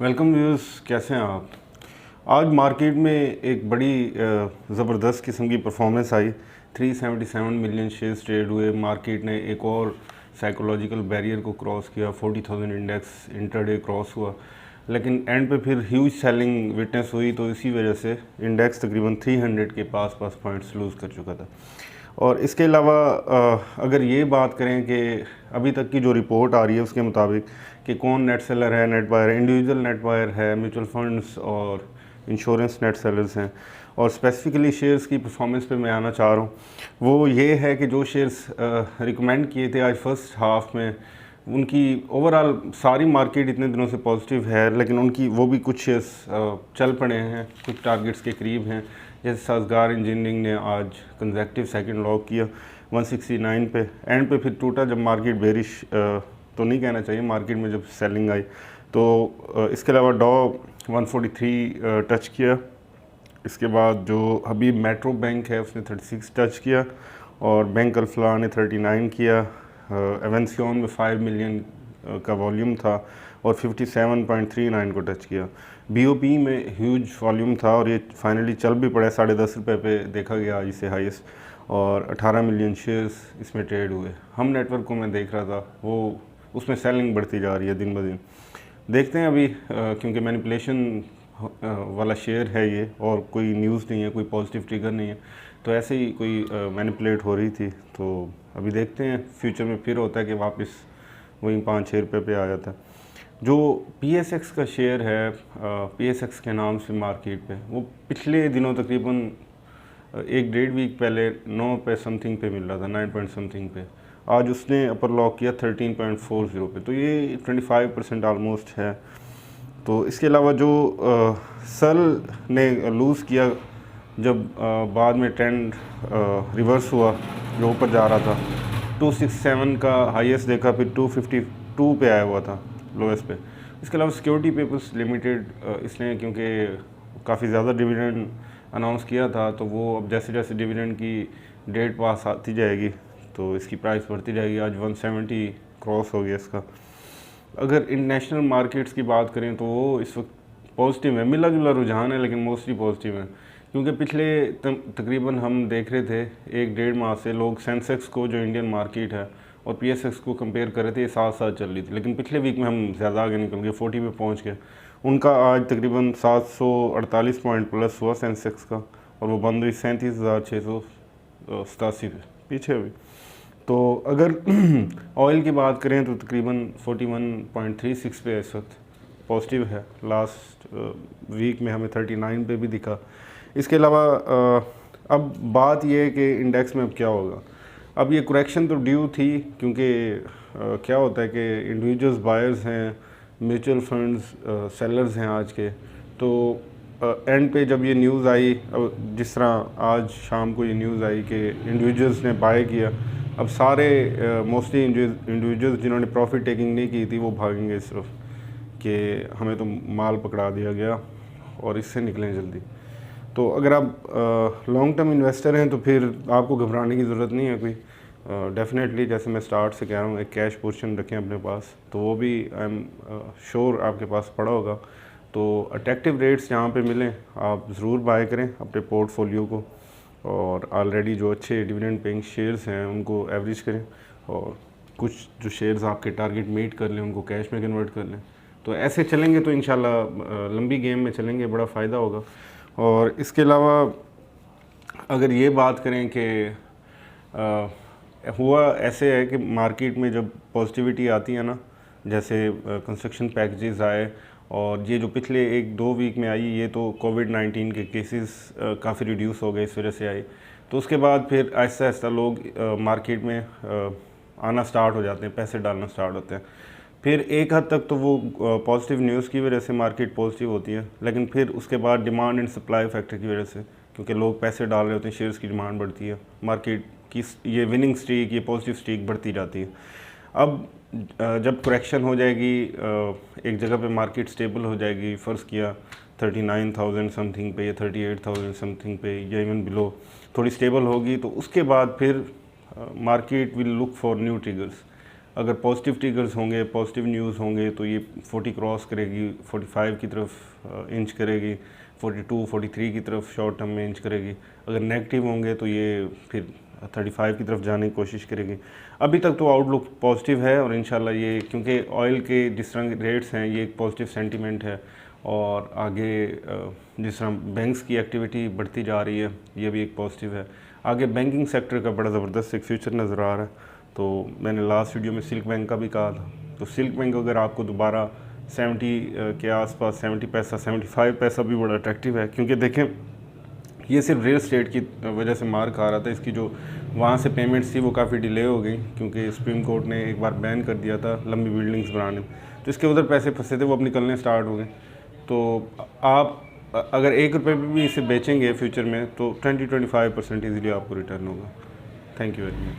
Welcome viewers, कैसे हैं आप। आज मार्केट में एक बड़ी ज़बरदस्त किस्म की परफॉर्मेंस आई। 377 मिलियन शेयर्स ट्रेड हुए। मार्केट ने एक और साइकोलॉजिकल बैरियर को क्रॉस किया। 40,000 इंडेक्स इंटरडे क्रॉस हुआ, लेकिन एंड पे फिर ह्यूज सेलिंग विटनेस हुई, तो इसी वजह से इंडेक्स तकरीबन 300 के पास पॉइंट्स लूज़ कर चुका था। और इसके अलावा अगर ये बात करें कि अभी तक की जो रिपोर्ट आ रही है उसके मुताबिक कि कौन नेट सेलर है, net buyer, individual net buyer है, म्यूचुअल फंड्स और इंश्योरेंस नेट सेलर्स हैं। और स्पेसिफिकली शेयर्स की परफॉर्मेंस पे मैं आना चाह रहा हूँ। वो ये है कि जो शेयर्स रिकमेंड किए थे आज फर्स्ट हाफ में, उनकी ओवरऑल सारी मार्केट इतने दिनों से पॉजिटिव है, लेकिन उनकी वो भी कुछ शेयर्स चल पड़े हैं, कुछ टारगेट्स के करीब हैं। जैसे साजगार इंजीनियरिंग ने आज कंजेक्टिव सेकंड लॉक किया 169 पे, एंड पे फिर टूटा जब मार्केट बेरिश तो नहीं कहना चाहिए, मार्केट में जब सेलिंग आई। तो इसके अलावा डॉ 143 टच किया। इसके बाद जो हबीब मेट्रो बैंक है उसने 36 टच किया, और बैंक अल्फला ने 39 किया। एवेंसियन में 5 मिलियन का वॉल्यूम था और 57.39 को टच किया। बीओपी में ह्यूज वॉल्यूम था और ये फाइनली चल भी पड़ा। 10.5 रुपये पे देखा गया आज इसे हाईएस्ट, और 18 मिलियन शेयर्स इसमें ट्रेड हुए। हम नेटवर्क को मैं देख रहा था, वो उसमें सेलिंग बढ़ती जा रही है दिन ब दिन। देखते हैं अभी, क्योंकि मैनिपुलेशन वाला शेयर है ये, और कोई न्यूज़ नहीं है, कोई पॉजिटिव ट्रिगर नहीं है, तो ऐसे ही कोई मैनिपुलेट हो रही थी। तो अभी देखते हैं फ्यूचर में फिर होता है कि वापस वही 5-6 रुपये पे आ जाता है। जो PSX का शेयर है, PSX के नाम से मार्केट पे, वो पिछले दिनों तकरीबन 1-1.5 वीक पहले 9 पे समथिंग पे मिल रहा था, 9 पॉइंट समथिंग पे। आज उसने अपर लॉक किया 13.40 पे, तो ये 25% ऑलमोस्ट है। तो इसके अलावा जो सल ने लूज़ किया जब बाद में ट्रेंड रिवर्स हुआ, जो ऊपर जा रहा था, 267 का हाईएस्ट देखा, फिर 252 पे आया हुआ था लोएस्ट पे। इसके अलावा सिक्योरिटी पेपर्स लिमिटेड, इसने क्योंकि काफ़ी ज़्यादा डिविडेंड अनाउंस किया था, तो वो अब जैसे जैसे डिविडेंड की डेट पास आती जाएगी तो इसकी प्राइस बढ़ती जाएगी। आज 170 क्रॉस हो गया इसका। अगर इंटरनेशनल मार्केट्स की बात करें तो वो इस वक्त पॉजिटिव है, मिला जुला रुझान है, लेकिन मोस्टली पॉजिटिव है। क्योंकि पिछले तकरीबन हम देख रहे थे 1-1.5 माह से लोग सेंसेक्स को, जो इंडियन मार्केट है, और PSX को कंपेयर कर रहे थे, ये साथ साथ चल रही थी। लेकिन पिछले वीक में हम ज़्यादा आगे निकल गए, 40 पे पहुंच गए। उनका आज तकरीबन 748 पॉइंट प्लस हुआ सेंसेक्स का, और वो बंद हुई 37,687 पे, पीछे हुई। तो अगर ऑयल की बात करें तो तकरीबन 41.36 पे इस वक्त पॉजिटिव है। लास्ट वीक में हमें 39 पे भी दिखा। इसके अलावा अब बात यह है कि इंडेक्स में अब क्या होगा। अब ये करेक्शन तो ड्यू थी, क्योंकि क्या होता है कि इंडिविजुअल्स बायर्स हैं, म्यूचुअल फंड्स सेलर्स हैं आज के। तो एंड पे जब ये न्यूज़ आई, अब जिस तरह आज शाम को ये न्यूज़ आई कि इंडिविजुअल्स ने बाय किया, अब सारे मोस्टली इंडिविजुअल्स जिन्होंने प्रॉफिट टेकिंग नहीं की थी वो भागेंगे इस तरफ कि हमें तो माल पकड़ा दिया गया और इससे निकलें जल्दी। तो अगर आप लॉन्ग टर्म इन्वेस्टर हैं तो फिर आपको घबराने की ज़रूरत नहीं है कोई। डेफिनेटली जैसे मैं स्टार्ट से कह रहा हूँ, एक कैश पोर्शन रखें अपने पास, तो वो भी आई एम श्योर आपके पास पड़ा होगा। तो अट्रैक्टिव रेट्स जहाँ पे मिलें आप ज़रूर बाय करें अपने पोर्टफोलियो को, और ऑलरेडी जो अच्छे डिविडेंड पेइंग शेयर्स हैं उनको एवरेज करें, और कुछ जो शेयर्स आपके टारगेट मीट कर लें उनको कैश में कन्वर्ट कर लें। तो ऐसे चलेंगे तो इंशाल्लाह लंबी गेम में चलेंगे, बड़ा फ़ायदा होगा। और इसके अलावा अगर ये बात करें कि हुआ ऐसे है कि मार्केट में जब पॉजिटिविटी आती है ना, जैसे कंस्ट्रक्शन पैकेजेस आए, और ये जो पिछले 1-2 वीक में आई, ये तो कोविड-19 के केसेस काफ़ी रिड्यूस हो गए, इस वजह से आई। तो उसके बाद फिर आहिस्ता आहिस्ता लोग मार्केट में आना स्टार्ट हो जाते हैं, पैसे डालना स्टार्ट होते हैं। फिर एक हद तक तो वो पॉजिटिव न्यूज़ की वजह से मार्केट पॉजिटिव होती है, लेकिन फिर उसके बाद डिमांड एंड सप्लाई फैक्टर की वजह से, क्योंकि लोग पैसे डाल रहे होते हैं, शेयर्स की डिमांड बढ़ती है, मार्केट की ये विनिंग स्ट्रीक, ये पॉजिटिव स्ट्रीक बढ़ती जाती है। अब जब करेक्शन हो जाएगी, एक जगह पे मार्केट स्टेबल हो जाएगी, फ़र्ज़ किया 39,000 समथिंग पे या 38,000 समथिंग पे या इवन बिलो थोड़ी स्टेबल होगी, तो उसके बाद फिर market will look for new triggers. अगर पॉजिटिव ट्रिगर्स होंगे, पॉजिटिव न्यूज़ होंगे तो ये 40 क्रॉस करेगी, 45 की तरफ इंच करेगी, 42 43 की तरफ शॉर्ट टर्म में इंच करेगी। अगर नेगेटिव होंगे तो ये फिर 35 की तरफ जाने की कोशिश करेगी। अभी तक तो आउटलुक पॉजिटिव है और इंशाल्लाह ये, क्योंकि ऑयल के जिस तरह रेट्स हैं ये एक पॉजिटिव सेंटीमेंट है, और आगे जिस तरह बैंक्स की एक्टिविटी बढ़ती जा रही है ये भी एक पॉजिटिव है। आगे बैंकिंग सेक्टर का बड़ा ज़बरदस्त एक फ्यूचर नज़र आ रहा है। तो मैंने लास्ट वीडियो में सिल्क बैंक का भी कहा था, तो सिल्क बैंक अगर आपको दोबारा 70 के आसपास 70 पैसा 75 पैसा भी बड़ा अट्रैक्टिव है, क्योंकि देखें ये सिर्फ रियल स्टेट की वजह से मार खा रहा था। इसकी जो वहाँ से पेमेंट्स थी वो काफ़ी डिले हो गई, क्योंकि सुप्रीम कोर्ट ने एक बार बैन कर दिया था लंबी बिल्डिंग्स बनाने में, तो इसके उधर पैसे फंसे थे वो अब निकलने स्टार्ट हो गए। तो आप अगर 1 रुपये भी इसे बेचेंगे फ्यूचर में तो 20-25% ईजिली आपको रिटर्न होगा। Thank you very much.